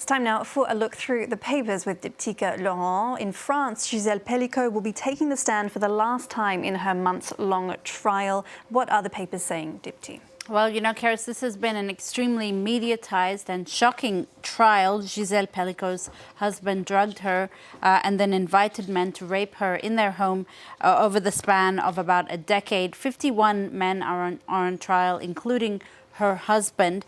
It's time now for a look through the papers with Diptyque Laurent. In France, Gisèle Pélicot will be taking the stand for the last time in her months-long trial. What are the papers saying, Dipty? Well, you know, Karis, this has been an extremely mediatized and shocking trial. Gisèle Pelicot's husband drugged her and then invited men to rape her in their home over the span of about a decade. 51 men are on trial, including her husband.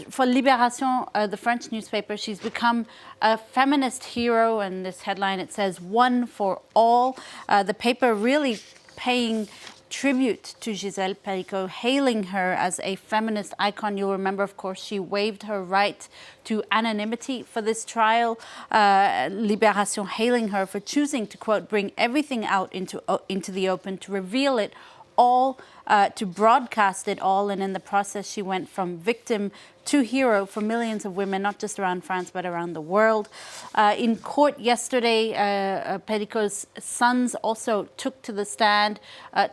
For Libération, the French newspaper, she's become a feminist hero. And this headline, it says, "One for all." The paper really paying tribute to Gisèle Pélicot, hailing her as a feminist icon. You'll remember, of course, she waived her right to anonymity for this trial. Libération hailing her for choosing to, quote, bring everything out into the open, to reveal it all, to broadcast it all. And in the process, she went from victim to hero for millions of women, not just around France, but around the world. In court yesterday, Pelicot's sons also took to the stand,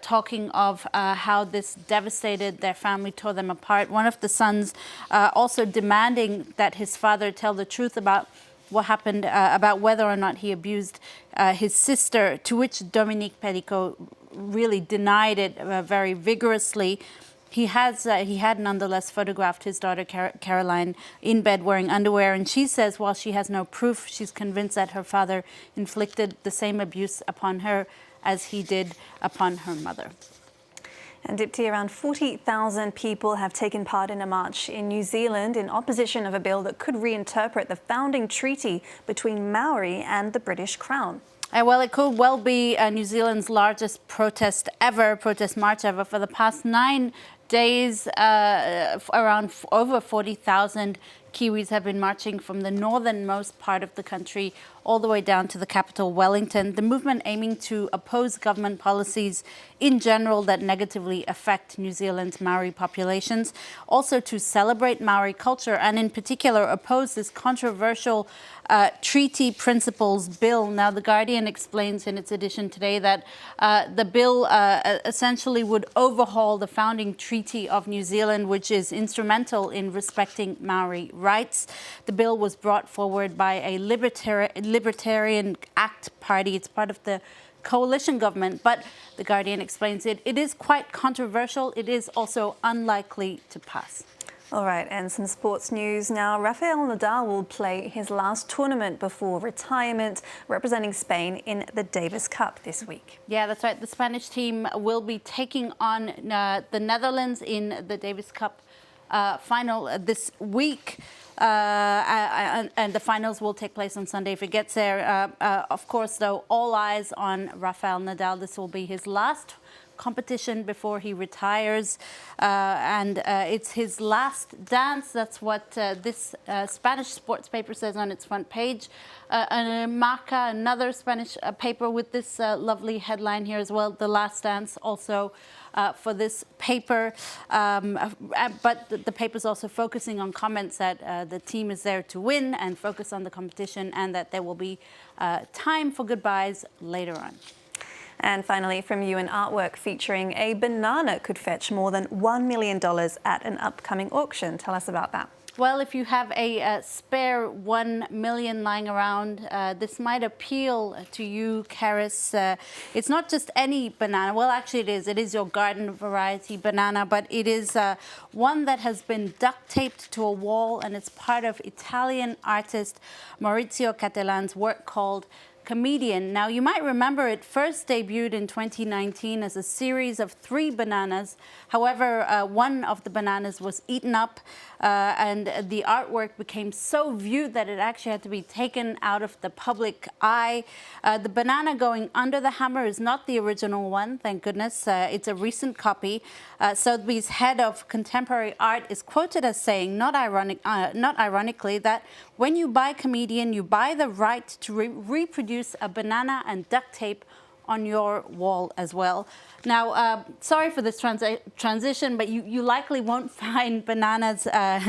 talking of how this devastated their family, tore them apart. One of the sons also demanding that his father tell the truth about what happened, about whether or not he abused his sister, to which Dominique Pélicot really denied it very vigorously. He had nonetheless photographed his daughter Caroline in bed wearing underwear, and she says while she has no proof, she's convinced that her father inflicted the same abuse upon her as he did upon her mother. And Dipty, around 40,000 people have taken part in a march in New Zealand in opposition of a bill that could reinterpret the founding treaty between Maori and the British Crown. Well, it could well be New Zealand's largest protest march ever. For the past 9 days, around over 40,000 Kiwis have been marching from the northernmost part of the country all the way down to the capital, Wellington. The movement aiming to oppose government policies in general that negatively affect New Zealand's Maori populations, also to celebrate Maori culture, and in particular oppose this controversial treaty principles bill. Now, The Guardian explains in its edition today that the bill essentially would overhaul the founding treaty of New Zealand, which is instrumental in respecting Maori rights. The bill was brought forward by a Libertarian ACT party. It's part of the coalition government, but The Guardian explains it is quite controversial. It is also unlikely to pass. All right, and some sports news now. Rafael Nadal will play his last tournament before retirement, representing Spain in the Davis Cup this week. Yeah, that's right. The Spanish team will be taking on the Netherlands in the Davis Cup final this week. And the finals will take place on Sunday if it gets there. Of course, though, all eyes on Rafael Nadal. This will be his last competition before he retires, and it's his last dance. That's what this Spanish sports paper says on its front page. Marca, another Spanish paper, with this lovely headline here as well, "The Last Dance," also for this paper. But the paper's also focusing on comments that the team is there to win and focus on the competition, and that there will be time for goodbyes later on. And finally, from you, an artwork featuring a banana could fetch more than $1 million at an upcoming auction. Tell us about that. Well, if you have a spare 1 million lying around, this might appeal to you, Karis. It's not just any banana. Well, actually it is. It is your garden variety banana, but it is one that has been duct taped to a wall, and it's part of Italian artist Maurizio Cattelan's work called Comedian. Now, you might remember it first debuted in 2019 as a series of 3 bananas. However, one of the bananas was eaten up, and the artwork became so viewed that it actually had to be taken out of the public eye. The banana going under the hammer is not the original one, thank goodness. It's a recent copy. Sotheby's head of contemporary art is quoted as saying, not ironically, that when you buy Comedian, you buy the right to reproduce a banana and duct tape on your wall as well. Now, sorry for this transition, but you likely won't find bananas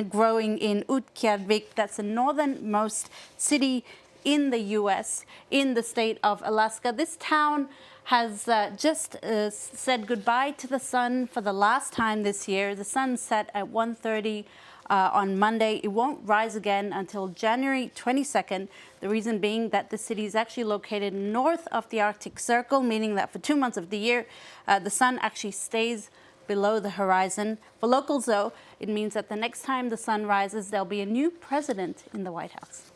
growing in Utqiagvik. That's the northernmost city in the U.S., in the state of Alaska. This town has just said goodbye to the sun for the last time this year. The sun set at 1:30 on Monday. It won't rise again until January 22nd. The reason being that the city is actually located north of the Arctic Circle, meaning that for 2 months of the year, the sun actually stays below the horizon. For locals, though, it means that the next time the sun rises, there'll be a new president in the White House.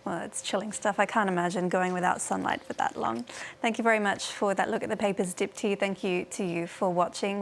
Well, it's chilling stuff. I can't imagine going without sunlight for that long. Thank you very much for that look at the papers, Dipti. Thank you to you for watching.